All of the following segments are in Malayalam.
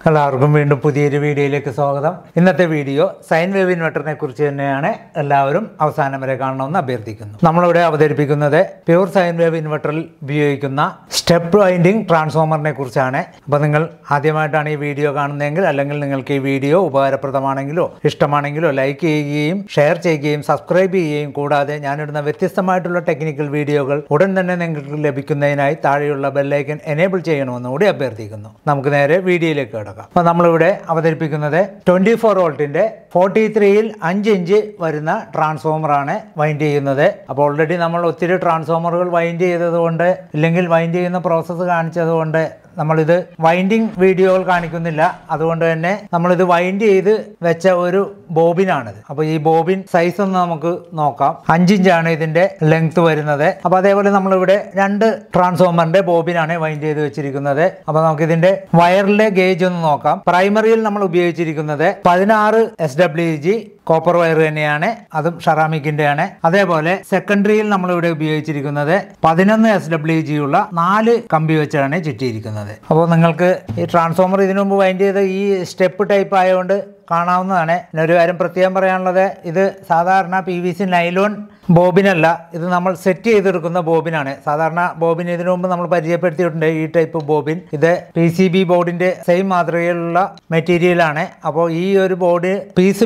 എല്ലാവർക്കും വീണ്ടും പുതിയൊരു വീഡിയോയിലേക്ക് സ്വാഗതം. ഇന്നത്തെ വീഡിയോ സൈൻ വേവ് ഇൻവെർട്ടറിനെ കുറിച്ച് തന്നെയാണ്. എല്ലാവരും അവസാനം വരെ കാണണമെന്ന് അഭ്യർത്ഥിക്കുന്നു. നമ്മളിവിടെ അവതരിപ്പിക്കുന്നത് പ്യൂർ സൈൻ വേവ് ഇൻവെർട്ടറിൽ ഉപയോഗിക്കുന്ന സ്റ്റെപ്പ് വൈൻഡിങ് ട്രാൻസ്ഫോമറിനെ കുറിച്ചാണ്. അപ്പോൾ നിങ്ങൾ ആദ്യമായിട്ടാണ് ഈ വീഡിയോ കാണുന്നതെങ്കിൽ, അല്ലെങ്കിൽ നിങ്ങൾക്ക് ഈ വീഡിയോ ഉപകാരപ്രദമാണെങ്കിലോ ഇഷ്ടമാണെങ്കിലോ ലൈക്ക് ചെയ്യുകയും ഷെയർ ചെയ്യുകയും സബ്സ്ക്രൈബ് ചെയ്യുകയും കൂടാതെ ഞാനിടുന്ന വ്യത്യസ്തമായിട്ടുള്ള ടെക്നിക്കൽ വീഡിയോകൾ ഉടൻ തന്നെ നിങ്ങൾക്ക് ലഭിക്കുന്നതിനായി താഴെയുള്ള ബെല്ലൈക്കൻ എനേബിൾ ചെയ്യണമെന്ന് കൂടി അഭ്യർത്ഥിക്കുന്നു. നമുക്ക് നേരെ വീഡിയോയിലേക്ക് കിടക്കാം. അപ്പോൾ നമ്മളിവിടെ അവതരിപ്പിക്കുന്നത് 24 വോൾട്ടിന്റെ 43ൽ 5 ഇഞ്ച് വരുന്ന ട്രാൻസ്ഫോമറാണ് വൈൻഡ് ചെയ്യുന്നത്. അപ്പോൾ ഓൾറെഡി നമ്മൾ ഒത്തിരി ട്രാൻസ്ഫോമറുകൾ വൈൻഡ് ചെയ്തതുകൊണ്ട്, ഇല്ലെങ്കിൽ വൈൻഡ് ചെയ്യുന്ന പ്രോസസ്സ് കാണിച്ചതുകൊണ്ട് നമ്മളിത് വൈൻഡിങ് വീഡിയോകൾ കാണിക്കുന്നില്ല. അതുകൊണ്ട് തന്നെ നമ്മളിത് വൈൻഡ് ചെയ്ത് വെച്ച ഒരു ബോബിനാണിത്. അപ്പോൾ ഈ ബോബിൻ സൈസ് ഒന്ന് നമുക്ക് നോക്കാം. 5 ഇഞ്ചാണ് ഇതിന്റെ ലെങ്ത് വരുന്നത്. അപ്പോൾ അതേപോലെ നമ്മളിവിടെ 2 ട്രാൻസ്ഫോമറിന്റെ ബോബിനാണ് വൈൻഡ് ചെയ്ത് വെച്ചിരിക്കുന്നത്. അപ്പോൾ നമുക്ക് ഇതിന്റെ വയറിലെ ഗേജ് ഒന്ന് നോക്കാം. പ്രൈമറിയിൽ നമ്മൾ ഉപയോഗിച്ചിരിക്കുന്നത് 16 SWG കോപ്പർ വയർ തന്നെയാണ്, അതും ഷെറാമിക്കിന്റെ ആണ്. അതേപോലെ സെക്കൻഡറിയിൽ നമ്മൾ ഇവിടെ ഉപയോഗിച്ചിരിക്കുന്നത് 11 SWG ഉള്ള 4 കമ്പി വെച്ചാണ് ചുറ്റിയിരിക്കുന്നത്. അപ്പോൾ നിങ്ങൾക്ക് ഈ ട്രാൻസ്ഫോമർ ഇതിനു മുമ്പ് വൈൻഡ് ചെയ്ത ഈ സ്റ്റെപ്പ് ടൈപ്പ് ആയതുകൊണ്ട് കാണാവുന്നതാണ്. പിന്നെ ഒരു കാര്യം പ്രത്യേകം പറയാനുള്ളത്, ഇത് സാധാരണ PVC നൈലോൺ ബോബിനല്ല, ഇത് നമ്മൾ സെറ്റ് ചെയ്തെടുക്കുന്ന ബോബിനാണ്. സാധാരണ ബോബിൻ ഇതിനു മുമ്പ് നമ്മൾ പരിചയപ്പെടുത്തിയിട്ടുണ്ട്, ഈ ടൈപ്പ് ബോബിൻ. ഇത് PCB ബോർഡിന്റെ സെയിം മാതൃകയിലുള്ള മെറ്റീരിയലാണ്. അപ്പോൾ ഈ ഒരു ബോർഡ്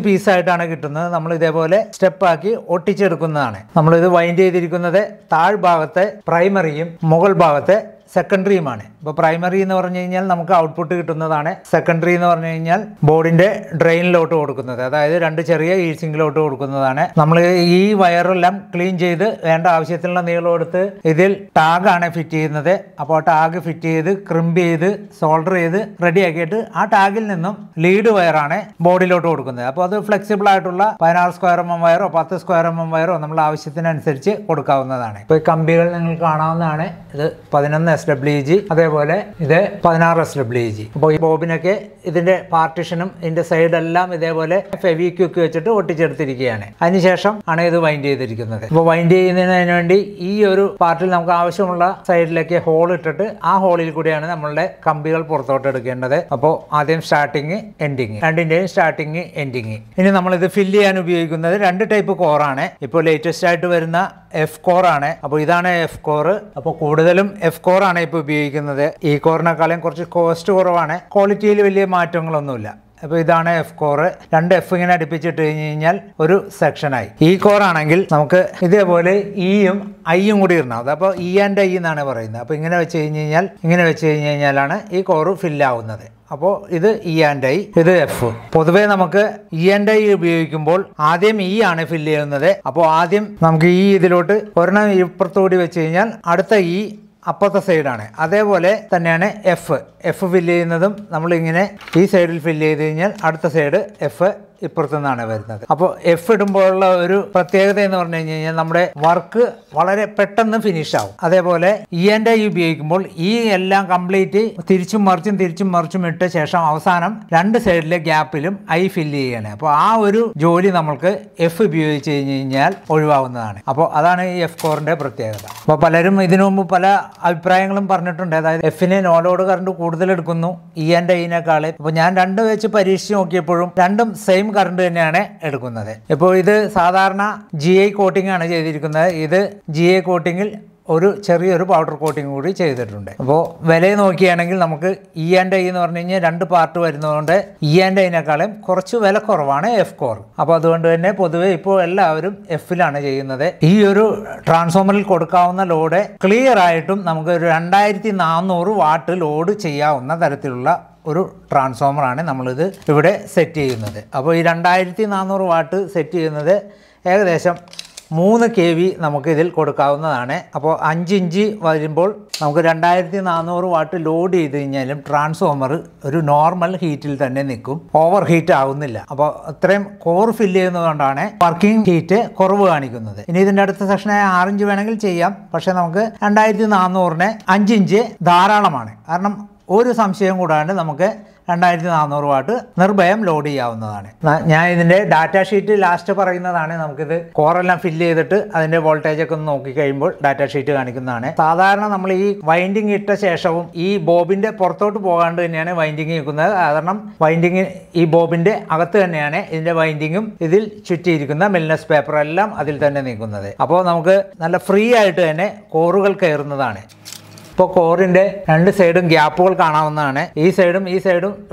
പീസായിട്ടാണ് കിട്ടുന്നത്. നമ്മൾ ഇതേപോലെ സ്റ്റെപ്പാക്കി ഒട്ടിച്ചെടുക്കുന്നതാണ്. നമ്മളിത് വൈൻഡ് ചെയ്തിരിക്കുന്നത് താഴ്ഭാഗത്തെ പ്രൈമറിയും മുകൾ ഭാഗത്തെ സെക്കൻഡറിയുമാണ്. ഇപ്പോൾ പ്രൈമറി എന്ന് പറഞ്ഞു കഴിഞ്ഞാൽ നമുക്ക് ഔട്ട്പുട്ട് കിട്ടുന്നതാണ്. സെക്കൻഡറി എന്ന് പറഞ്ഞു കഴിഞ്ഞാൽ ബോർഡിന്റെ ഡ്രെയിനിലോട്ട് കൊടുക്കുന്നത്, അതായത് 2 ചെറിയ ഹീറ്റ്സിങ്കിലോട്ട് കൊടുക്കുന്നതാണ്. നമ്മൾ ഈ വയറെല്ലാം ക്ലീൻ ചെയ്ത് വേണ്ട ആവശ്യത്തിനുള്ള നീളം എടുത്ത് ഇതിൽ ടാഗാണ് ഫിറ്റ് ചെയ്യുന്നത്. അപ്പോൾ ടാഗ് ഫിറ്റ് ചെയ്ത് ക്രിമ്പ് ചെയ്ത് സോൾഡർ ചെയ്ത് റെഡിയാക്കിയിട്ട് ആ ടാഗിൽ നിന്നും ലീഡ് വയറാണ് ബോർഡിലോട്ട് കൊടുക്കുന്നത്. അപ്പോൾ അത് ഫ്ലെക്സിബിൾ ആയിട്ടുള്ള 16 സ്ക്വയർ mm വയറോ 10 സ്ക്വയർ mm വയറോ നമ്മൾ ആവശ്യത്തിനനുസരിച്ച് കൊടുക്കാവുന്നതാണ്. ഇപ്പോൾ ഈ കമ്പികൾ നിങ്ങൾ കാണാവുന്നതാണ്. ഇത് 11 SWG, അതേപോലെ ഇത് 16 SWG. അപ്പോൾ ഈ ബോബിനൊക്കെ ഇതിന്റെ പാർട്ടീഷനും ഇതിന്റെ സൈഡെല്ലാം ഇതേപോലെ ഫെവിക്വിക്ക് വെച്ചിട്ട് ഒട്ടിച്ചെടുത്തിരിക്കുകയാണ്. അതിനുശേഷം ആണ് ഇത് വൈൻഡ് ചെയ്തിരിക്കുന്നത്. അപ്പോൾ വൈൻഡ് ചെയ്യുന്നതിന് വേണ്ടി ഈ ഒരു പാർട്ടിൽ നമുക്ക് ആവശ്യമുള്ള സൈഡിലേക്ക് ഹോൾ ഇട്ടിട്ട് ആ ഹോളിൽ കൂടിയാണ് നമ്മളുടെ കമ്പികൾ പുറത്തോട്ട് എടുക്കേണ്ടത്. അപ്പോൾ ആദ്യം സ്റ്റാർട്ടിങ് എൻഡിങ്, രണ്ടിന്റെയും സ്റ്റാർട്ടിങ് എൻഡിങ്. ഇനി നമ്മളിത് ഫില്ല് ചെയ്യാൻ ഉപയോഗിക്കുന്നത് 2 ടൈപ്പ് കോറാണ്. ഇപ്പോൾ ലേറ്റസ്റ്റ് ആയിട്ട് വരുന്ന F കോറാണ്. അപ്പോൾ ഇതാണ് F കോർ. അപ്പോൾ കൂടുതലും F കോറാണ് ഇപ്പോൾ ഉപയോഗിക്കുന്നത്. ഈ കോറിനേക്കാളും കുറച്ച് കോസ്റ്റ് കുറവാണ്, ക്വാളിറ്റിയിൽ വലിയ മാറ്റങ്ങളൊന്നുമില്ല. അപ്പോൾ ഇതാണ് F കോർ. 2 F ഇങ്ങനെ അടുപ്പിച്ചിട്ട് കഴിഞ്ഞ് കഴിഞ്ഞാൽ ഒരു സെക്ഷനായി. ഈ കോറാണെങ്കിൽ നമുക്ക് ഇതേപോലെ ഇയും ഐയും കൂടി ഇടണം. അതപ്പോൾ E and I എന്നാണ് പറയുന്നത്. അപ്പോൾ ഇങ്ങനെ വെച്ച് കഴിഞ്ഞ് കഴിഞ്ഞാലാണ് ഈ കോറ് ഫില്ലാവുന്നത്. അപ്പോൾ ഇത് E and I, ഇത് F. പൊതുവെ നമുക്ക് E and I ഉപയോഗിക്കുമ്പോൾ ആദ്യം E ആണ് ഫില്ല് ചെയ്യുന്നത്. അപ്പോൾ ആദ്യം നമുക്ക് ഈ ഇതിലോട്ട് ഒരെണ്ണം ഇപ്പുറത്തുകൂടി വെച്ച് കഴിഞ്ഞാൽ അടുത്ത E അപ്പുറത്തെ സൈഡാണ്. അതേപോലെ തന്നെയാണ് F ഫില്ല് ചെയ്യുന്നതും നമ്മളിങ്ങനെ ഈ സൈഡിൽ ഫില്ല് ചെയ്ത് കഴിഞ്ഞാൽ അടുത്ത സൈഡ് F ഇപ്പുറത്തു നിന്നാണ് വരുന്നത്. അപ്പോൾ F ഇടുമ്പോഴുള്ള ഒരു പ്രത്യേകത എന്ന് പറഞ്ഞു കഴിഞ്ഞാൽ നമ്മുടെ വർക്ക് വളരെ പെട്ടെന്ന് ഫിനിഷ് ആവും. അതേപോലെ E and I ഉപയോഗിക്കുമ്പോൾ ഈ എല്ലാം കംപ്ലീറ്റ് തിരിച്ചും മറിച്ചും ഇട്ട ശേഷം അവസാനം 2 സൈഡിലെ ഗ്യാപ്പിലും I ഫില്ല് ചെയ്യാണ്. അപ്പോൾ ആ ഒരു ജോലി നമ്മൾക്ക് F ഉപയോഗിച്ച് കഴിഞ്ഞ് കഴിഞ്ഞാൽ ഒഴിവാകുന്നതാണ്. അപ്പോൾ അതാണ് ഈ F കോറിന്റെ പ്രത്യേകത. അപ്പോൾ പലരും ഇതിനു മുമ്പ് പല അഭിപ്രായങ്ങളും പറഞ്ഞിട്ടുണ്ട്. അതായത് Fന് നോ ലോഡ് കറണ്ട് കൂടുതൽ എടുക്കുന്നു E and Iനേക്കാൾ. അപ്പോൾ ഞാൻ 2 വെച്ച് പരീക്ഷിച്ച് നോക്കിയപ്പോഴും രണ്ടും സെയിം കറണ്ട് തന്നെയാണ് എടുക്കുന്നത്. ഇപ്പോൾ ഇത് സാധാരണ GI കോട്ടിംഗ് ആണ് ചെയ്തിരിക്കുന്നത്. ഇത് GI കോട്ടിങ്ങിൽ ഒരു ചെറിയൊരു പൗഡർ കോട്ടിങ് കൂടി ചെയ്തിട്ടുണ്ട്. അപ്പോൾ വില നോക്കുകയാണെങ്കിൽ നമുക്ക് E and I എന്ന് പറഞ്ഞു കഴിഞ്ഞാൽ 2 പാർട്ട് വരുന്നതുകൊണ്ട് E and Iനേക്കാളും കുറച്ച് വില കുറവാണ് F കോർ. അപ്പോൾ അതുകൊണ്ട് തന്നെ പൊതുവെ ഇപ്പോൾ എല്ലാവരും Fലാണ് ചെയ്യുന്നത്. ഈ ഒരു ട്രാൻസ്ഫോമറിൽ കൊടുക്കാവുന്ന ലോഡ് ക്ലിയർ ആയിട്ടും നമുക്ക് ഒരു 2400 വാട്ട് ലോഡ് ചെയ്യാവുന്ന തരത്തിലുള്ള ഒരു ട്രാൻസ്ഫോമറാണ് നമ്മളിത് ഇവിടെ സെറ്റ് ചെയ്യുന്നത്. അപ്പോൾ ഈ 2400 വാട്ട് സെറ്റ് ചെയ്യുന്നത് ഏകദേശം 3 kV നമുക്ക് ഇതിൽ കൊടുക്കാവുന്നതാണ്. അപ്പോൾ 5 ഇഞ്ച് വരുമ്പോൾ നമുക്ക് 2400 വാട്ട് ലോഡ് ചെയ്ത് കഴിഞ്ഞാലും ട്രാൻസ്ഫോമർ ഒരു നോർമൽ ഹീറ്റിൽ തന്നെ നിൽക്കും, ഓവർ ഹീറ്റ് ആവുന്നില്ല. അപ്പോൾ അത്രയും കോർ ഫില്ല് ചെയ്യുന്നതുകൊണ്ടാണ് വർക്കിംഗ് ഹീറ്റ് കുറവ് കാണിക്കുന്നത്. ഇനി ഇതിൻ്റെ അടുത്ത സെക്ഷനായ 6 ഇഞ്ച് വേണമെങ്കിൽ ചെയ്യാം. പക്ഷേ നമുക്ക് 2400-ന് 5 ഇഞ്ച് ധാരാളമാണ്. കാരണം ഒരു സംശയം കൂടാണ്ട് നമുക്ക് 2400 വാട്ട് നിർഭയം ലോഡ് ചെയ്യാവുന്നതാണ്. ഞാൻ ഇതിന്റെ ഡാറ്റ ഷീറ്റ് ലാസ്റ്റ് പറയുന്നതാണ്. നമുക്കിത് കോറെല്ലാം ഫില്ല് ചെയ്തിട്ട് അതിന്റെ വോൾട്ടേജ് ഒക്കെ ഒന്ന് നോക്കി കഴിയുമ്പോൾ ഡാറ്റ ഷീറ്റ് കാണിക്കുന്നതാണ്. സാധാരണ നമ്മൾ ഈ വൈൻഡിങ് ഇട്ട ശേഷവും ഈ ബോബിന്റെ പുറത്തോട്ട് പോകാണ്ട് തന്നെയാണ് വൈൻഡിങ് നിൽക്കുന്നത്. കാരണം വൈൻഡിങ് ഈ ബോബിന്റെ അകത്ത് തന്നെയാണ് ഇതിന്റെ വൈൻഡിങ്ങും ഇതിൽ ചുറ്റിയിരിക്കുന്ന മെൽനസ് പേപ്പർ എല്ലാം അതിൽ തന്നെ നീക്കുന്നത്. അപ്പോൾ നമുക്ക് നല്ല ഫ്രീ ആയിട്ട് തന്നെ കോറുകൾ കയറുന്നതാണ്. ഇപ്പോൾ കോറിന്റെ രണ്ട് സൈഡും ഗ്യാപ്പുകൾ കാണാവുന്നതാണ്. ഈ സൈഡും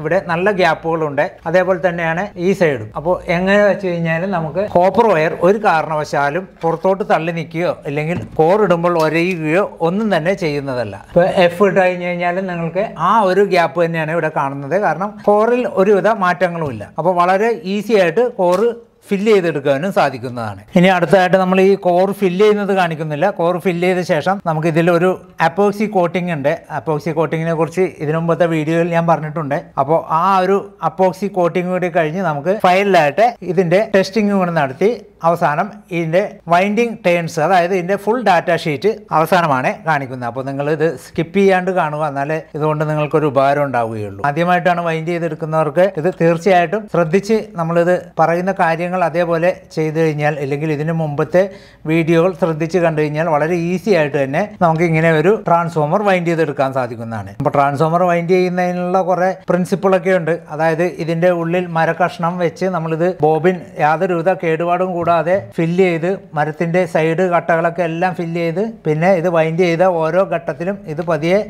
ഇവിടെ നല്ല ഗ്യാപ്പുകളുണ്ട്. അതേപോലെ തന്നെയാണ് ഈ സൈഡും. അപ്പോൾ എങ്ങനെ വെച്ച് കഴിഞ്ഞാൽ നമുക്ക് കോപ്പർ വയർ ഒരു കാരണവശാലും പുറത്തോട്ട് തള്ളി നിൽക്കുകയോ അല്ലെങ്കിൽ കോർ ഇടുമ്പോൾ ഒരയുകയോ ഒന്നും തന്നെ ചെയ്യുന്നതല്ല. ഇപ്പോൾ എഫ് ഇട്ട് കഴിഞ്ഞ് കഴിഞ്ഞാൽ നിങ്ങൾക്ക് ആ ഒരു ഗ്യാപ്പ് തന്നെയാണ് ഇവിടെ കാണുന്നത്. കാരണം കോറിൽ ഒരുവിധ മാറ്റങ്ങളും ഇല്ല. അപ്പോൾ വളരെ ഈസി ആയിട്ട് കോറ് ഫില്ല് ചെയ്തെടുക്കാനും സാധിക്കുന്നതാണ്. ഇനി അടുത്തതായിട്ട് നമ്മൾ ഈ കോർ ഫില്ല് ചെയ്യുന്നത് കാണിക്കുന്നില്ല. കോർ ഫില്ല് ചെയ്ത ശേഷം നമുക്ക് ഇതിലൊരു അപ്പോക്സി കോട്ടിംഗ് ഉണ്ട്. അപ്പോക്സി കോട്ടിങ്ങിനെ കുറിച്ച് ഇതിനു മുമ്പത്തെ വീഡിയോയിൽ ഞാൻ പറഞ്ഞിട്ടുണ്ട്. അപ്പോൾ ആ ഒരു അപ്പോക്സി കോട്ടിംഗ് കൂടി കഴിഞ്ഞ് നമുക്ക് ഫൈനലായിട്ട് ഇതിന്റെ ടെസ്റ്റിംഗ് കൂടി നടത്തി അവസാനം ഇതിന്റെ വൈൻഡിങ് ടേൺസ്, അതായത് ഇതിന്റെ ഫുൾ ഡാറ്റ ഷീറ്റ് അവസാനമാണ് കാണിക്കുന്നത്. അപ്പോൾ നിങ്ങൾ ഇത് സ്കിപ്പ് ചെയ്യാണ്ട് കാണുക, എന്നാലേ ഇതുകൊണ്ട് നിങ്ങൾക്കൊരു ഉപകാരം ഉണ്ടാവുകയുള്ളൂ. ആദ്യമായിട്ടാണ് വൈൻഡ് ചെയ്തെടുക്കുന്നവർക്ക് ഇത് തീർച്ചയായിട്ടും ശ്രദ്ധിച്ച് നമ്മളിത് പറയുന്ന കാര്യങ്ങൾ അതേപോലെ ചെയ്തു കഴിഞ്ഞാൽ, അല്ലെങ്കിൽ ഇതിന് മുമ്പത്തെ വീഡിയോകൾ ശ്രദ്ധിച്ച് കണ്ടു കഴിഞ്ഞാൽ വളരെ ഈസി ആയിട്ട് തന്നെ നമുക്ക് ഇങ്ങനെ ഒരു ട്രാൻസ്ഫോമർ വൈൻഡ് ചെയ്തെടുക്കാൻ സാധിക്കുന്നതാണ്. അപ്പോൾ ട്രാൻസ്ഫോമർ വൈൻഡ് ചെയ്യുന്നതിനുള്ള കുറെ പ്രിൻസിപ്പിളൊക്കെ ഉണ്ട്. അതായത് ഇതിന്റെ ഉള്ളിൽ മരക്കഷ്ണം വെച്ച് നമ്മളിത് ബോബിൻ യാതൊരുവിധ കേടുപാടും കൂടാതെ ഫില്ല് ചെയ്ത് മരത്തിന്റെ സൈഡ് കട്ടകളൊക്കെ എല്ലാം ഫില്ല് ചെയ്ത് പിന്നെ ഇത് വൈൻഡ് ചെയ്ത ഓരോ ഘട്ടത്തിലും ഇത് പതിയെ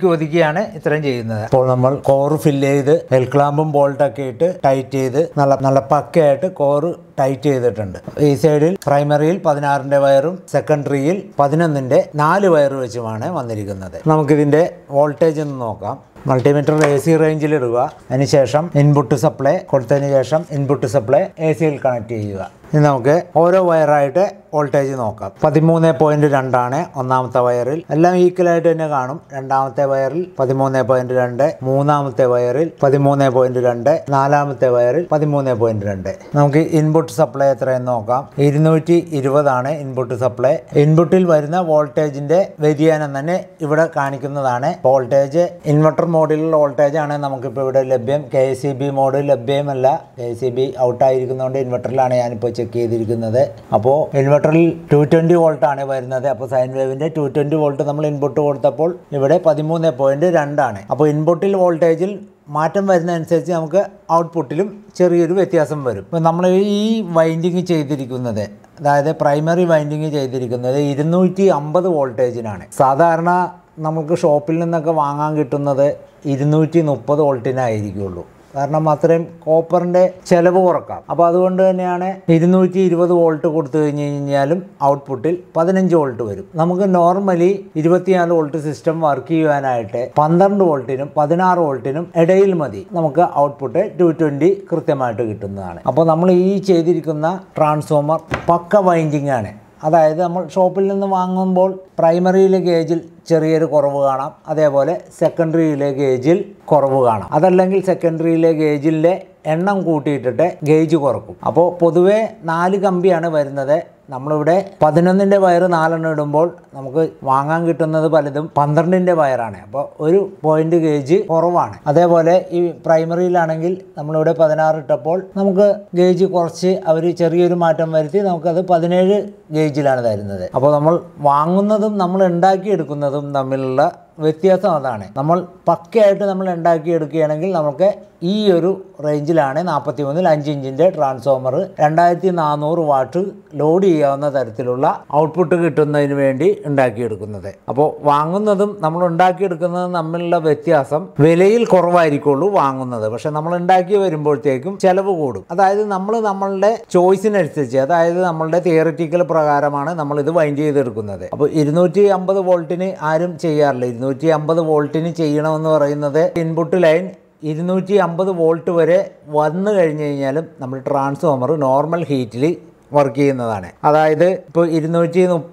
ഒതുക്കിയാണ് ഇത്രയും ചെയ്യുന്നത്. അപ്പോൾ നമ്മൾ കോർ ഫില്ല് ചെയ്ത് എൽ ക്ലാമ്പും ബോൾട്ടൊക്കെ ഇട്ട് ടൈറ്റ് ചെയ്ത് നല്ല പക്കയായിട്ട് കോറ് ടൈറ്റ് ചെയ്തിട്ടുണ്ട്. ഈ സൈഡിൽ പ്രൈമറിയിൽ 16ന്റെ വയറും സെക്കൻഡറിയിൽ 11ന്റെ 4 വയർ വെച്ചുമാണ് വന്നിരിക്കുന്നത്. നമുക്കിതിന്റെ വോൾട്ടേജ് ഒന്ന് നോക്കാം. മൾട്ടിമീറ്റർ AC റേഞ്ചിൽ ഇടുക. അതിനുശേഷം ഇൻപുട്ട് സപ്ലൈ കൊടുത്തതിന് ശേഷം ഇൻപുട്ട് സപ്ലൈ AC-യിൽ കണക്ട് ചെയ്യുക. ഇനി നമുക്ക് ഓരോ വയറായിട്ട് വോൾട്ടേജ് നോക്കാം. 13.2 ആണ് ഒന്നാമത്തെ വയറിൽ. എല്ലാം ഈക്വലായിട്ട് തന്നെ കാണും. രണ്ടാമത്തെ വയറിൽ 13.2, മൂന്നാമത്തെ വയറിൽ 13.2, നാലാമത്തെ വയറിൽ 13.2. നമുക്ക് ഇൻപുട്ട് സപ്ലൈ എത്രയെന്ന് നോക്കാം. 220 ആണ് ഇൻപുട്ട് സപ്ലൈ. ഇൻപുട്ടിൽ വരുന്ന വോൾട്ടേജിന്റെ വ്യതിയാനം തന്നെ ഇവിടെ കാണിക്കുന്നതാണ്. വോൾട്ടേജ് ഇൻവെർട്ടർ മോഡിലുള്ള വോൾട്ടേജ് ആണ് നമുക്കിപ്പോൾ ഇവിടെ ലഭ്യം. KCB മോഡ് ലഭ്യമല്ല. KCB ഔട്ടായിരിക്കുന്നതുകൊണ്ട് ഇൻവെർട്ടറിലാണ് ഞാനിപ്പോൾ ചെക്ക് ചെയ്തിരിക്കുന്നത്. അപ്പോൾ ഇൻവെർട്ടറിൽ 220 വോൾട്ട് ആണ് വരുന്നത്. അപ്പോൾ സൈൻ വേവിന്റെ 220 വോൾട്ട് നമ്മൾ ഇൻപുട്ട് കൊടുത്തപ്പോൾ ഇവിടെ 13.2 ആണ്. അപ്പോൾ ഇൻപുട്ടിൽ വോൾട്ടേജിൽ മാറ്റം വരുന്നതനുസരിച്ച് നമുക്ക് ഔട്ട്പുട്ടിലും ചെറിയൊരു വ്യത്യാസം വരും. ഇപ്പം നമ്മൾ ഈ വൈൻഡിങ് ചെയ്തിരിക്കുന്നത്, അതായത് പ്രൈമറി വൈൻഡിങ് ചെയ്തിരിക്കുന്നത് 250 വോൾട്ടേജിനാണ്. സാധാരണ നമുക്ക് ഷോപ്പിൽ നിന്നൊക്കെ വാങ്ങാൻ കിട്ടുന്നത് 230 വോൾട്ടിനായിരിക്കുള്ളൂ. കാരണം അത്രയും കോപ്പറിന്റെ ചെലവ് കുറക്കാം. അപ്പോൾ അതുകൊണ്ട് തന്നെയാണ് 220 വോൾട്ട് കൊടുത്തു കഴിഞ്ഞ് കഴിഞ്ഞാലും ഔട്ട്പുട്ടിൽ 15 വോൾട്ട് വരും. നമുക്ക് നോർമലി 24 വോൾട്ട് സിസ്റ്റം വർക്ക് ചെയ്യുവാനായിട്ട് 12 വോൾട്ടിനും 16 വോൾട്ടിനും ഇടയിൽ മതി നമുക്ക് ഔട്ട്പുട്ട് 220 കൃത്യമായിട്ട് കിട്ടുന്നതാണ്. അപ്പോൾ നമ്മൾ ഈ ചെയ്തിരിക്കുന്ന ട്രാൻസ്ഫോമർ പക്ക വൈൻഡിങ് ആണ്. അതായത് നമ്മൾ ഷോപ്പിൽ നിന്ന് വാങ്ങുമ്പോൾ പ്രൈമറിയിലെ ഗേജിൽ ചെറിയൊരു കുറവ് കാണാം. അതേപോലെ സെക്കൻഡറിയിലെ ഗേജിൽ കുറവ് കാണാം. അതല്ലെങ്കിൽ സെക്കൻഡറിയിലെ ഗേജിലെ എണ്ണം കൂട്ടിയിട്ടിട്ട് ഗേജ് കുറക്കും. അപ്പോൾ പൊതുവെ 4 കമ്പിയാണ് വരുന്നത്. നമ്മളിവിടെ 11ന്റെ വയർ 4 ഇടുമ്പോൾ നമുക്ക് വാങ്ങാൻ കിട്ടുന്നത് പലതും 12ന്റെ വയറാണ്. അപ്പോൾ ഒരു പോയിന്റ് ഗേജ് കുറവാണ്. അതേപോലെ ഈ പ്രൈമറിയിലാണെങ്കിൽ നമ്മളിവിടെ 16 ഇട്ടപ്പോൾ നമുക്ക് ഗേജ് കുറച്ച് അവർ ചെറിയൊരു മാറ്റം വരുത്തി നമുക്കത് 17 ഗേജിലാണ് തരുന്നത്. അപ്പോൾ നമ്മൾ വാങ്ങുന്നതും നമ്മൾ ഉണ്ടാക്കിയെടുക്കുന്നതും തമ്മിലുള്ള വ്യത്യാസം അതാണ്. നമ്മൾ പക്കയായിട്ട് നമ്മൾ ഉണ്ടാക്കിയെടുക്കുകയാണെങ്കിൽ നമുക്ക് ഈ ഒരു റേഞ്ചിലാണ് 43 5 ഇഞ്ചിൻ്റെ ട്രാൻസ്ഫോമർ 2400 വാട്ട് ലോഡ് ചെയ്യാവുന്ന തരത്തിലുള്ള ഔട്ട്പുട്ട് കിട്ടുന്നതിന് വേണ്ടി ഉണ്ടാക്കിയെടുക്കുന്നത്. അപ്പോൾ വാങ്ങുന്നതും നമ്മൾ ഉണ്ടാക്കിയെടുക്കുന്നതും തമ്മിലുള്ള വ്യത്യാസം വിലയിൽ കുറവായിരിക്കുള്ളൂ വാങ്ങുന്നത്. പക്ഷെ നമ്മൾ ഉണ്ടാക്കി വരുമ്പോഴത്തേക്കും ചെലവ് കൂടും. അതായത് നമ്മൾ നമ്മളുടെ ചോയ്സിനനുസരിച്ച്, അതായത് നമ്മളുടെ തിയറിറ്റിക്കൽ പ്രകാരമാണ് നമ്മൾ ഇത് വൈൻഡ് ചെയ്തെടുക്കുന്നത്. അപ്പോൾ 250 വോൾട്ടിന് ആരും ചെയ്യാറില്ല. 250 വോൾട്ടിന് ചെയ്യണമെന്ന് പറയുന്നത് ഇൻപുട്ട് ലൈൻ 250 വോൾട്ട് വരെ വന്നു കഴിഞ്ഞ് കഴിഞ്ഞാലും നമ്മൾ ട്രാൻസ്ഫോമർ നോർമൽ ഹീറ്റിൽ വർക്ക് ചെയ്യുന്നതാണ്. അതായത് ഇപ്പോൾ 230,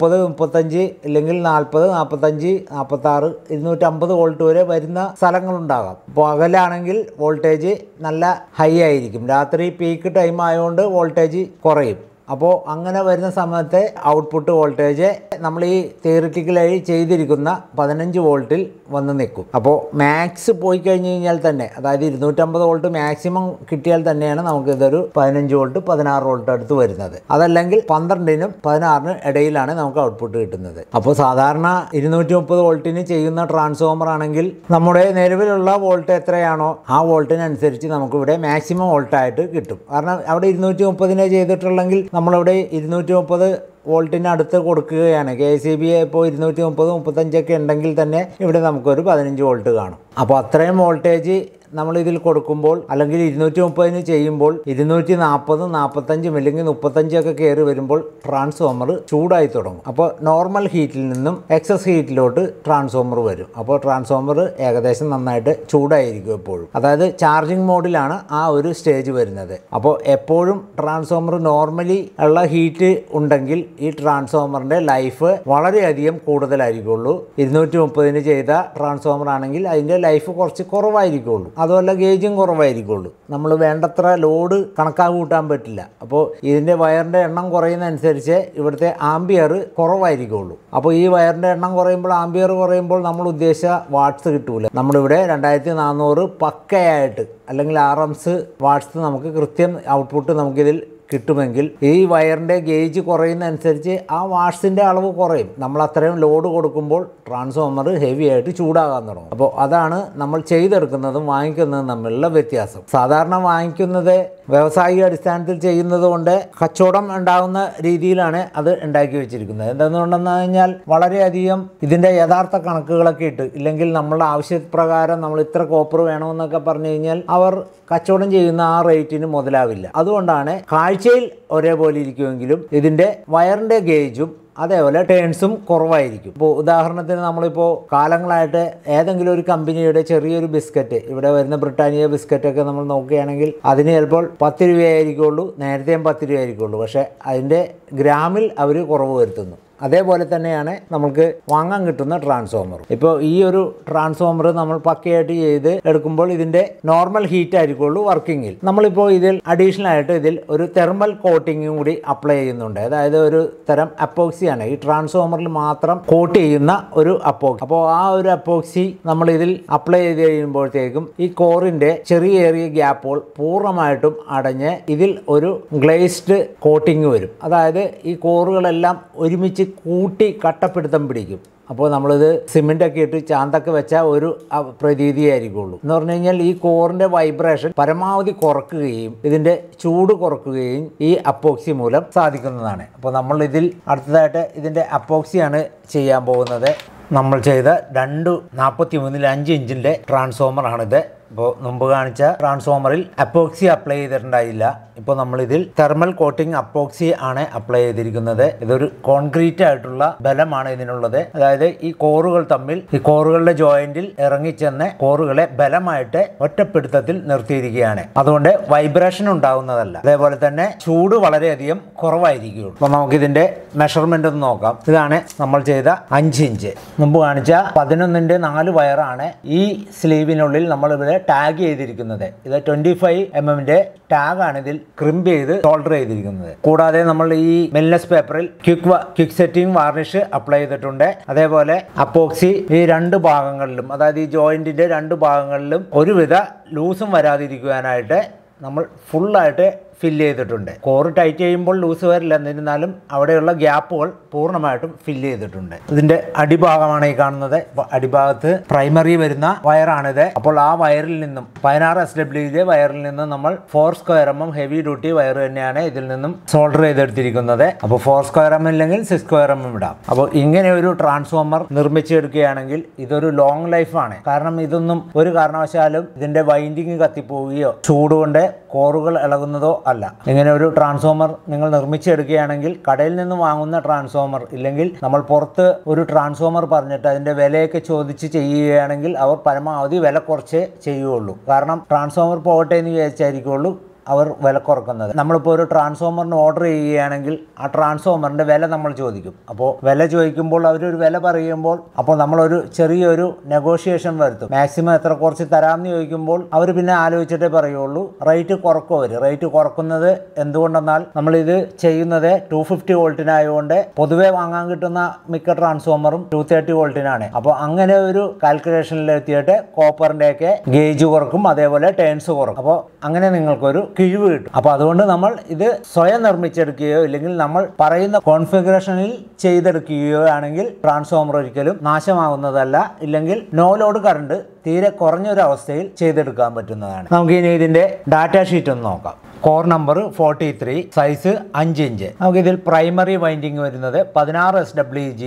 35 അല്ലെങ്കിൽ 40, 45, 46, 250 വോൾട്ട് വരെ വരുന്ന സ്ഥലങ്ങളുണ്ടാകാം. പകലാണെങ്കിൽ വോൾട്ടേജ് നല്ല ഹൈ ആയിരിക്കും. രാത്രി പീക്ക് ടൈം ആയതുകൊണ്ട് വോൾട്ടേജ് കുറയും. അപ്പോൾ അങ്ങനെ വരുന്ന സമയത്ത് ഔട്ട്പുട്ട് വോൾട്ടേജ് നമ്മൾ ഈ തിയറിറ്റിക്കലായി ചെയ്തിരിക്കുന്ന 15 വോൾട്ടിൽ വന്ന് നിൽക്കും. അപ്പോൾ മാക്സ് പോയി കഴിഞ്ഞ് കഴിഞ്ഞാൽ തന്നെ, അതായത് 250 വോൾട്ട് മാക്സിമം കിട്ടിയാൽ തന്നെയാണ് നമുക്ക് ഇതൊരു 15 വോൾട്ട് 16 വോൾട്ട് അടുത്ത് വരുന്നത്. അതല്ലെങ്കിൽ 12നും 16നും ഇടയിലാണ് നമുക്ക് ഔട്ട്പുട്ട് കിട്ടുന്നത്. അപ്പോൾ സാധാരണ 230 വോൾട്ടിന് ചെയ്യുന്ന ട്രാൻസ്ഫോമർ ആണെങ്കിൽ നമ്മുടെ നിലവിലുള്ള വോൾട്ട് എത്രയാണോ ആ വോൾട്ടിനനുസരിച്ച് നമുക്കിവിടെ മാക്സിമം വോൾട്ടായിട്ട് കിട്ടും. കാരണം അവിടെ 230 ചെയ്തിട്ടുള്ളെങ്കിൽ നമ്മളിവിടെ 230 വോൾട്ടിന് അടുത്ത് കൊടുക്കുകയാണ്. KCB ഇപ്പോൾ 230 35 ഉണ്ടെങ്കിൽ തന്നെ ഇവിടെ നമുക്കൊരു 15 വോൾട്ട് കാണും. അപ്പോൾ അത്രയും വോൾട്ടേജ് നമ്മളിതിൽ കൊടുക്കുമ്പോൾ, അല്ലെങ്കിൽ 230 ചെയ്യുമ്പോൾ 240 45 അല്ലെങ്കിൽ 35 കയറി വരുമ്പോൾ ട്രാൻസ്ഫോമർ ചൂടായി തുടങ്ങും. അപ്പോൾ നോർമൽ ഹീറ്റിൽ നിന്നും എക്സസ് ഹീറ്റിലോട്ട് ട്രാൻസ്ഫോമർ വരും. അപ്പോൾ ട്രാൻസ്ഫോമർ ഏകദേശം നന്നായിട്ട് ചൂടായിരിക്കും എപ്പോഴും. അതായത് ചാർജിങ് മോഡിലാണ് ആ ഒരു സ്റ്റേജ് വരുന്നത്. അപ്പോൾ എപ്പോഴും ട്രാൻസ്ഫോമർ നോർമലി ഉള്ള ഹീറ്റ് ഉണ്ടെങ്കിൽ ഈ ട്രാൻസ്ഫോമറിൻ്റെ ലൈഫ് വളരെയധികം കൂടുതലായിരിക്കുള്ളൂ. 230 ചെയ്ത ട്രാൻസ്ഫോമർ ആണെങ്കിൽ അതിൻ്റെ ലൈഫ് കുറച്ച് കുറവായിരിക്കുള്ളൂ. അതുപോലെ ഗേജും കുറവായിരിക്കുള്ളൂ. നമ്മൾ വേണ്ടത്ര ലോഡ് കണക്കാക്കി കൂട്ടാൻ പറ്റില്ല. അപ്പോൾ ഇതിൻ്റെ വയറിൻ്റെ എണ്ണം കുറയുന്നതനുസരിച്ച് ഇവിടുത്തെ ആംബിയർ കുറവായിരിക്കുള്ളൂ. അപ്പോൾ ഈ വയറിൻ്റെ എണ്ണം കുറയുമ്പോൾ, ആംബിയർ കുറയുമ്പോൾ നമ്മൾ ഉദ്ദേശിച്ച വാട്ട്സ് കിട്ടൂല. നമ്മളിവിടെ 2400 പക്കയായിട്ട് അല്ലെങ്കിൽ RMS വാട്ട്സ് നമുക്ക് കൃത്യം ഔട്ട്പുട്ട് നമുക്കിതിൽ കിട്ടുമെങ്കിൽ ഈ വയറിൻ്റെ ഗേജ് കുറയുന്നതനുസരിച്ച് ആ വാട്ട്സിൻ്റെ അളവ് കുറയും. നമ്മൾ അത്രയും ലോഡ് കൊടുക്കുമ്പോൾ ട്രാൻസ്ഫോമർ ഹെവി ആയിട്ട് ചൂടാകാൻ തുടങ്ങും. അപ്പോൾ അതാണ് നമ്മൾ ചെയ്തെടുക്കുന്നതും വാങ്ങിക്കുന്നതും തമ്മിലുള്ള വ്യത്യാസം. സാധാരണ വാങ്ങിക്കുന്നത് വ്യാവസായിക അടിസ്ഥാനത്തിൽ ചെയ്യുന്നത് കൊണ്ട് കച്ചവടം ഉണ്ടാകുന്ന രീതിയിലാണ് അത് ഉണ്ടാക്കി വെച്ചിരിക്കുന്നത്. എന്തെന്നുണ്ടെന്ന് കഴിഞ്ഞാൽ വളരെയധികം ഇതിൻ്റെ യഥാർത്ഥ കണക്കുകളൊക്കെ ഇട്ട്, ഇല്ലെങ്കിൽ നമ്മളുടെ ആവശ്യപ്രകാരം നമ്മൾ ഇത്ര കോപ്പർ വേണമെന്നൊക്കെ പറഞ്ഞു കഴിഞ്ഞാൽ അവർ കച്ചവടം ചെയ്യുന്ന ആ റേറ്റിന് മുതലാവില്ല. അതുകൊണ്ടാണ് കാഴ്ചയിൽ ഒരേപോലെ ഇരിക്കുമെങ്കിലും ഇതിൻ്റെ വയറിൻ്റെ ഗേജും അതേപോലെ ടേൺസും കുറവായിരിക്കും. ഇപ്പോൾ ഉദാഹരണത്തിന് നമ്മളിപ്പോൾ കാലങ്ങളായിട്ട് ഏതെങ്കിലും ഒരു കമ്പനിയുടെ ചെറിയൊരു ബിസ്ക്കറ്റ്, ഇവിടെ വരുന്ന ബ്രിട്ടാനിയ ബിസ്ക്കറ്റൊക്കെ നമ്മൾ നോക്കുകയാണെങ്കിൽ അതിന് ചിലപ്പോൾ 10 രൂപയായിരിക്കുള്ളൂ, നേരത്തെയും 10 രൂപയായിരിക്കുള്ളൂ. പക്ഷേ അതിൻ്റെ ഗ്രാമിൽ അവർ കുറവ് വരുത്തുന്നു. അതേപോലെ തന്നെയാണ് നമുക്ക് വാങ്ങാൻ കിട്ടുന്ന ട്രാൻസ്ഫോമർ. ഇപ്പോൾ ഈ ഒരു ട്രാൻസ്ഫോമർ നമ്മൾ പക്കയായിട്ട് ചെയ്ത് എടുക്കുമ്പോൾ ഇതിൻ്റെ നോർമൽ ഹീറ്റ് ആയിരിക്കുള്ളൂ വർക്കിങ്ങിൽ. നമ്മളിപ്പോൾ ഇതിൽ അഡീഷണൽ ആയിട്ട് ഇതിൽ ഒരു തെർമൽ കോട്ടിങ്ങും കൂടി അപ്ലൈ ചെയ്യുന്നുണ്ട്. അതായത് ഒരു തരം അപ്പോക്സിയാണ്, ഈ ട്രാൻസ്ഫോമറിൽ മാത്രം കോട്ട് ചെയ്യുന്ന ഒരു അപ്പോക്സി. അപ്പോൾ ആ ഒരു അപ്പോക്സി നമ്മൾ ഇതിൽ അപ്ലൈ ചെയ്ത് കഴിയുമ്പോഴത്തേക്കും ഈ കോറിൻ്റെ ചെറിയ ഗ്യാപ്പുകൾ പൂർണ്ണമായിട്ടും അടഞ്ഞ് ഇതിൽ ഒരു ഗ്ലേസ്ഡ് കോട്ടിങ് വരും. അതായത് ഈ കോറുകളെല്ലാം ഒരുമിച്ച് കൂട്ടി കട്ടപ്പിടുത്തം പിടിക്കും. അപ്പോൾ നമ്മളിത് സിമെൻ്റൊക്കെ ഇട്ട് ചാന്തൊക്കെ വെച്ചാൽ ഒരു പ്രതീതിയായിരിക്കുള്ളൂ. എന്ന് പറഞ്ഞു കഴിഞ്ഞാൽ ഈ കോറിൻ്റെ വൈബ്രേഷൻ പരമാവധി കുറക്കുകയും ഇതിൻ്റെ ചൂട് കുറക്കുകയും ഈ അപ്പോക്സി മൂലം സാധിക്കുന്നതാണ്. അപ്പോൾ നമ്മൾ ഇതിൽ അടുത്തതായിട്ട് ഇതിൻ്റെ അപ്പോക്സിയാണ് ചെയ്യാൻ പോകുന്നത്. നമ്മൾ ചെയ്ത 243-5 ഇഞ്ചിൻ്റെ ട്രാൻസ്ഫോമറാണിത്. ഇപ്പോൾ മുമ്പ് കാണിച്ച ട്രാൻസ്ഫോമറിൽ അപ്പോക്സി അപ്ലൈ ചെയ്തിട്ടുണ്ടായില്ല. ഇപ്പോൾ നമ്മളിതിൽ തെർമൽ കോട്ടിംഗ് അപ്പോക്സി ആണ് അപ്ലൈ ചെയ്തിരിക്കുന്നത്. ഇതൊരു കോൺക്രീറ്റ് ആയിട്ടുള്ള ബലമാണ് ഇതിനുള്ളത്. അതായത് ഈ കോറുകൾ തമ്മിൽ, ഈ കോറുകളുടെ ജോയിന്റിൽ ഇറങ്ങിച്ചെന്ന് കോറുകളെ ബലമായിട്ട് ഒറ്റപ്പിടുത്തത്തിൽ നിർത്തിയിരിക്കുകയാണ്. അതുകൊണ്ട് വൈബ്രേഷൻ ഉണ്ടാകുന്നതല്ല. അതേപോലെ തന്നെ ചൂട് വളരെയധികം കുറവായിരിക്കും. അപ്പോൾ നമുക്കിതിൻ്റെ മെഷർമെൻ്റ് ഒന്ന് നോക്കാം. ഇതാണ് നമ്മൾ ചെയ്ത 5 ഇഞ്ച്. മുമ്പ് കാണിച്ച 11ൻ്റെ 4 വയറാണ് ഈ സ്ലീവിനുള്ളിൽ നമ്മളിവിടെ ടാഗ് ചെയ്തിരിക്കുന്നത്. ഇത് 25 mm ടാഗാണ് ഇതിൽ ക്രിംപ് ചെയ്ത് സോൾഡർ ചെയ്തിരിക്കുന്നത്. കൂടാതെ നമ്മൾ ഈ മെൽനസ് പേപ്പറിൽ ക്വിക്ക് സെറ്റിംഗ് വാർണിഷ് അപ്ലൈ ചെയ്തിട്ടുണ്ട്. അതേപോലെ അപ്പോക്സി ഈ 2 ഭാഗങ്ങളിലും, അതായത് ഈ ജോയിന്റിന്റെ 2 ഭാഗങ്ങളിലും ഒരുവിധ ലൂസും വരാതിരിക്കുവാനായിട്ട് നമ്മൾ ഫുള്ളായിട്ട് ഫില്ല് ചെയ്തിട്ടുണ്ട്. കോറ് ടൈറ്റ് ചെയ്യുമ്പോൾ ലൂസ് വരില്ല, എന്നിരുന്നാലും അവിടെയുള്ള ഗ്യാപ്പുകൾ പൂർണ്ണമായിട്ടും ഫില്ല് ചെയ്തിട്ടുണ്ട്. ഇതിന്റെ അടിഭാഗമാണ് ഈ കാണുന്നത്. അടിഭാഗത്ത് പ്രൈമറി വരുന്ന വയറാണിത്. അപ്പോൾ ആ വയറിൽ നിന്നും 16 SW വയറിൽ നിന്നും നമ്മൾ 4 mm ഹെവി ഡ്യൂട്ടി വയർ തന്നെയാണ് ഇതിൽ നിന്നും സോൾഡർ ചെയ്തെടുത്തിരിക്കുന്നത്. അപ്പോൾ 4 mm ഇല്ലെങ്കിൽ 6 mm ഇടാം. അപ്പോൾ ഇങ്ങനെ ഒരു ട്രാൻസ്ഫോമർ നിർമ്മിച്ചെടുക്കുകയാണെങ്കിൽ ഇതൊരു ലോങ് ലൈഫാണ്. കാരണം ഇതൊന്നും ഒരു കാരണവശാലും ഇതിന്റെ വൈൻഡിങ് കത്തിപ്പോവുകയോ ചൂടുകൊണ്ട് കോറുകൾ ഇളകുന്നതോ അല്ല. ഇങ്ങനെ ഒരു ട്രാൻസ്ഫോമർ നിങ്ങൾ നിർമ്മിച്ചെടുക്കുകയാണെങ്കിൽ കടയിൽ നിന്ന് വാങ്ങുന്ന ട്രാൻസ്ഫോമർ, ഇല്ലെങ്കിൽ നമ്മൾ പുറത്ത് ഒരു ട്രാൻസ്ഫോമർ പറഞ്ഞിട്ട് അതിന്റെ വിലയൊക്കെ ചോദിച്ച് ചെയ്യുകയാണെങ്കിൽ അവർ പരമാവധി വില കുറച്ച് ചെയ്യുകയുള്ളൂ. കാരണം ട്രാൻസ്ഫോമർ പോകട്ടെ എന്ന് വിചാരിച്ചായിരിക്കുള്ളൂ അവർ വില കുറക്കുന്നത്. നമ്മളിപ്പോൾ ഒരു ട്രാൻസ്ഫോമറിന് ഓർഡർ ചെയ്യുകയാണെങ്കിൽ ആ ട്രാൻസ്ഫോമറിൻ്റെ വില നമ്മൾ ചോദിക്കും. അപ്പോൾ വില ചോദിക്കുമ്പോൾ അവരൊരു വില പറയുമ്പോൾ അപ്പോൾ നമ്മളൊരു ചെറിയൊരു നെഗോഷിയേഷൻ വരുത്തും. മാക്സിമം എത്ര കുറച്ച് തരാമെന്ന് ചോദിക്കുമ്പോൾ അവർ പിന്നെ ആലോചിച്ചിട്ടേ പറയുള്ളൂ. റേറ്റ് കുറക്കും. അവർ റേറ്റ് കുറക്കുന്നത് എന്തുകൊണ്ടെന്നാൽ നമ്മളിത് ചെയ്യുന്നത് 250 വോൾട്ടിനായതുകൊണ്ട് പൊതുവെ വാങ്ങാൻ കിട്ടുന്ന മിക്ക ട്രാൻസ്ഫോമറും 230 വോൾട്ടിനാണ്. അപ്പോൾ അങ്ങനെ ഒരു കാൽക്കുലേഷനിൽ എത്തിയിട്ട് കോപ്പറിൻ്റെയൊക്കെ ഗേജ് കുറക്കും, അതേപോലെ ടേൺസ് കുറക്കും. അപ്പോൾ അങ്ങനെ നിങ്ങൾക്കൊരു കിഴിവ് കിട്ടും. അപ്പോൾ അതുകൊണ്ട് നമ്മൾ ഇത് സ്വയം നിർമ്മിച്ചെടുക്കുകയോ ഇല്ലെങ്കിൽ നമ്മൾ പറയുന്ന കോൺഫിഗറേഷനിൽ ചെയ്തെടുക്കുകയോ ആണെങ്കിൽ ട്രാൻസ്ഫോമർ ഒരിക്കലും നാശമാകുന്നതല്ല. ഇല്ലെങ്കിൽ നോ ലോഡ് കറണ്ട് തീരെ കുറഞ്ഞൊരു അവസ്ഥയിൽ ചെയ്തെടുക്കാൻ പറ്റുന്നതാണ്. നമുക്ക് ഇനി ഇതിന്റെ ഡാറ്റ ഷീറ്റ് ഒന്ന് നോക്കാം. Core number 43, size 5 inch. നമുക്കിതിൽ പ്രൈമറി വൈൻഡിങ് വരുന്നത് 16 SWG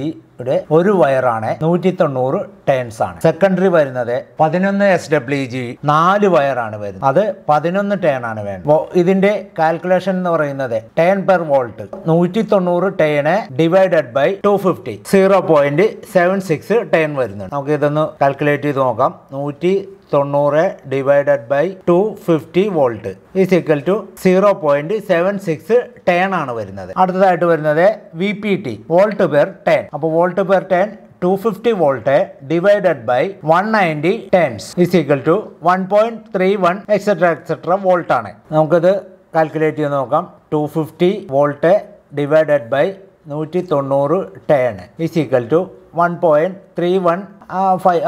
ഒരു വയറാണ്, 190 ടേൺസ് ആണ്. സെക്കൻഡറി വരുന്നത് 11 SWG 4 വയറാണ് വരുന്നത്, അത് 11 ടേൺ ആണ് വേണ്ടത്. അപ്പോൾ ഇതിന്റെ കാൽക്കുലേഷൻ എന്ന് പറയുന്നത് turn per volt 190 turn divided by 250 0.76 turn വരുന്നുണ്ട്. നമുക്ക് ഇതൊന്ന് കാൽക്കുലേറ്റ് ചെയ്ത് നോക്കാം. 190 divided by 250 volt is equal to 0.76 turn ആണ് വരുന്നത്. അടുത്തതായിട്ട് വരുന്നത് VPT വോൾട്ട് പെർ ടേൺ. അപ്പോൾ volt per turn 250 volt divided by 190 turns is equal to 1.31 etcetera volt ആണ്. നമുക്കത് കാൽക്കുലേറ്റ് ചെയ്ത് നോക്കാം. 250 volt divided by 190 turn is equal to 1.31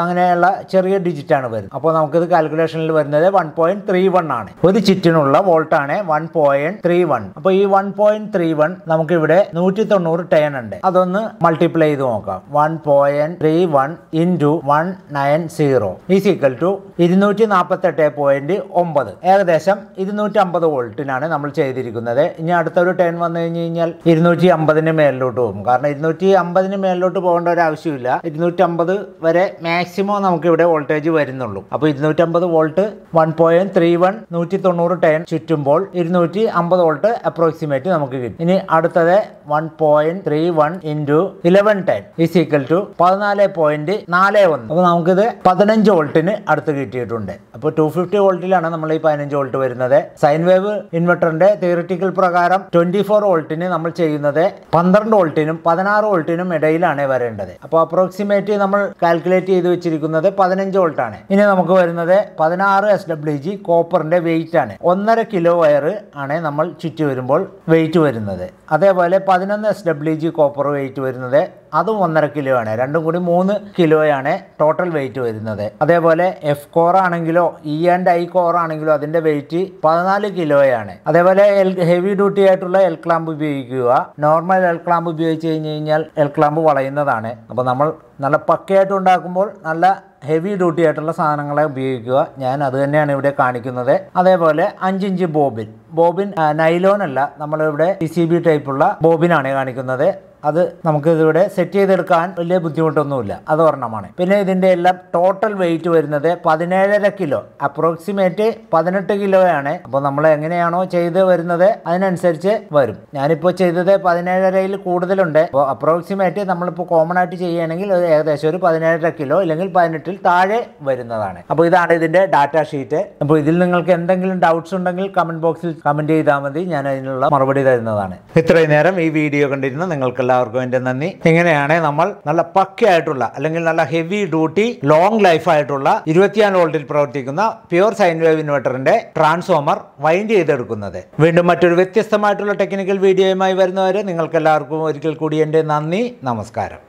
അങ്ങനെയുള്ള ചെറിയ ഡിജിറ്റ് ആണ് വരുന്നത്. അപ്പോൾ നമുക്കിത് കാൽക്കുലേഷനിൽ വരുന്നത് 1.31 ആണ്. ഒരു ചുറ്റിനുള്ള വോൾട്ടാണ് 1.31. അപ്പോൾ ഈ 1.31 നമുക്കിവിടെ 190 ടേൺ ഉണ്ട്. അതൊന്ന് മൾട്ടിപ്ലൈ ചെയ്ത് നോക്കാം. 1.31 ഇൻറ്റു 190 ഈസ് ഈക്വൽ ടു 248.9, ഏകദേശം 250 വോൾട്ടിനാണ് നമ്മൾ ചെയ്തിരിക്കുന്നത്. ഇനി അടുത്തൊരു ടേൺ വന്നു കഴിഞ്ഞ് കഴിഞ്ഞാൽ 250 മേലിലോട്ട് പോകും. കാരണം 250 മേലിലോട്ട് പോകേണ്ട ഒരു ആവശ്യമില്ല. 250 വരെ മാക്സിമം നമുക്ക് ഇവിടെ വോൾട്ടേജ് വരുന്നുള്ളൂ. അപ്പോൾ 250 വോൾട്ട് 1.31 190 ടേൺ ചുറ്റുമ്പോൾ 250 വോൾട്ട് അപ്രോക്സിമേറ്റ് നമുക്ക് കിട്ടും. ഇനി അടുത്തത് 1.31 into 11 turn is equal to 14.41. അപ്പോൾ നമുക്കിത് 15 വോൾട്ടിന് അടുത്ത് കിട്ടിയിട്ടുണ്ട്. അപ്പോൾ 250 വോൾട്ടിലാണ് നമ്മൾ ഈ 15 വോൾട്ട് വരുന്നത്. സൈൻ വേവ് ഇൻവെർട്ടറിന്റെ തിയറിറ്റിക്കൽ പ്രകാരം 24 വോൾട്ടിന് നമ്മൾ ചെയ്യുന്നത് 12 വോൾട്ടിനും 16 വോൾട്ടിനും ഇടയിലാണ് വരേണ്ടത്. അപ്പോൾ അപ്രോക്സിമേറ്റ് നമ്മൾ കാൽക്കുലേറ്റ് ചെയ്ത് വെച്ചിരിക്കുന്നത് 15 വോൾട്ട് ആണ്. ഇനി നമുക്ക് വരുന്നത് 16 SWG കോപ്പറിന്റെ വെയിറ്റ് ആണ്. 1.5 കിലോ വയർ ആണ് നമ്മൾ ചുറ്റി വരുമ്പോൾ വെയിറ്റ് വരുന്നത്. അതേപോലെ 11 SWG കോപ്പർ വെയിറ്റ് വരുന്നത്, അതും 1.5 കിലോ ആണ്. രണ്ടും കൂടി 3 കിലോയാണ് ടോട്ടൽ വെയിറ്റ് വരുന്നത്. അതേപോലെ എഫ് കോർ ആണെങ്കിലോ I കോർ ആണെങ്കിലോ അതിന്റെ വെയിറ്റ് 14 കിലോയാണ്. അതേപോലെ ഹെവി ഡ്യൂട്ടി ആയിട്ടുള്ള എൽ ക്ലാമ്പ് ഉപയോഗിക്കുക. നോർമൽ എൽ ക്ലാമ്പ് ഉപയോഗിച്ച് കഴിഞ്ഞാൽ എൽ ക്ലാമ്പ് വളയുന്നതാണ്. അപ്പോൾ നമ്മൾ നല്ല പക്കയായിട്ട് ഉണ്ടാക്കുമ്പോൾ നല്ല ഹെവി ഡ്യൂട്ടി ആയിട്ടുള്ള സാധനങ്ങളെ ഉപയോഗിക്കുക. ഞാൻ അത് തന്നെയാണ് ഇവിടെ കാണിക്കുന്നത്. അതേപോലെ 5 ഇഞ്ച് ബോബിൻ നൈലോൺ അല്ല, നമ്മളിവിടെ PCB ടൈപ്പുള്ള ബോബിനാണ് കാണിക്കുന്നത്. അത് നമുക്ക് ഇതിവിടെ സെറ്റ് ചെയ്തെടുക്കാൻ വലിയ ബുദ്ധിമുട്ടൊന്നുമില്ല. അത് ഒരെണ്ണമാണ്. പിന്നെ ഇതിൻ്റെ എല്ലാം ടോട്ടൽ വെയിറ്റ് വരുന്നത് 17.5 കിലോ, അപ്രോക്സിമേറ്റ് 18 കിലോയാണ്. അപ്പോൾ നമ്മൾ എങ്ങനെയാണോ ചെയ്ത് വരുന്നത് അതിനനുസരിച്ച് വരും. ഞാനിപ്പോൾ ചെയ്തത് 17.5-ൽ കൂടുതലുണ്ട്. അപ്പോൾ അപ്രോക്സിമേറ്റ് നമ്മളിപ്പോൾ കോമൺ ആയിട്ട് ചെയ്യുകയാണെങ്കിൽ ഏകദേശം ഒരു 17.5 കിലോ അല്ലെങ്കിൽ 18-ൽ താഴെ വരുന്നതാണ്. അപ്പോൾ ഇതാണ് ഇതിൻ്റെ ഡാറ്റ ഷീറ്റ്. അപ്പോൾ ഇതിൽ നിങ്ങൾക്ക് എന്തെങ്കിലും ഡൗട്ട്സ് ഉണ്ടെങ്കിൽ കമൻറ്റ് ബോക്സിൽ കമൻറ്റ് ചെയ്താൽ മതി, ഞാൻ അതിനുള്ള മറുപടി തരുന്നതാണ്. ഇത്രയും നേരം ഈ വീഡിയോ കണ്ടിരുന്ന നിങ്ങൾക്ക് എല്ലാവർക്കും എൻ്റെ നന്ദി. ഇങ്ങനെയാണ് നമ്മൾ നല്ല പക്കയായിട്ടുള്ള അല്ലെങ്കിൽ നല്ല ഹെവി ഡ്യൂട്ടി ലോങ് ലൈഫ് ആയിട്ടുള്ള 24 വോൾട്ടിൽ പ്രവർത്തിക്കുന്ന പ്യൂർ സൈൻ വേവ് ഇൻവെർട്ടറിന്റെ ട്രാൻസ്ഫോമർ വൈൻഡ് ചെയ്തെടുക്കുന്നത്. വീണ്ടും മറ്റൊരു വ്യത്യസ്തമായിട്ടുള്ള ടെക്നിക്കൽ വീഡിയോയുമായി വരുന്നവരെ നിങ്ങൾക്ക് എല്ലാവർക്കും ഒരിക്കൽ കൂടി എൻ്റെ നന്ദി, നമസ്കാരം.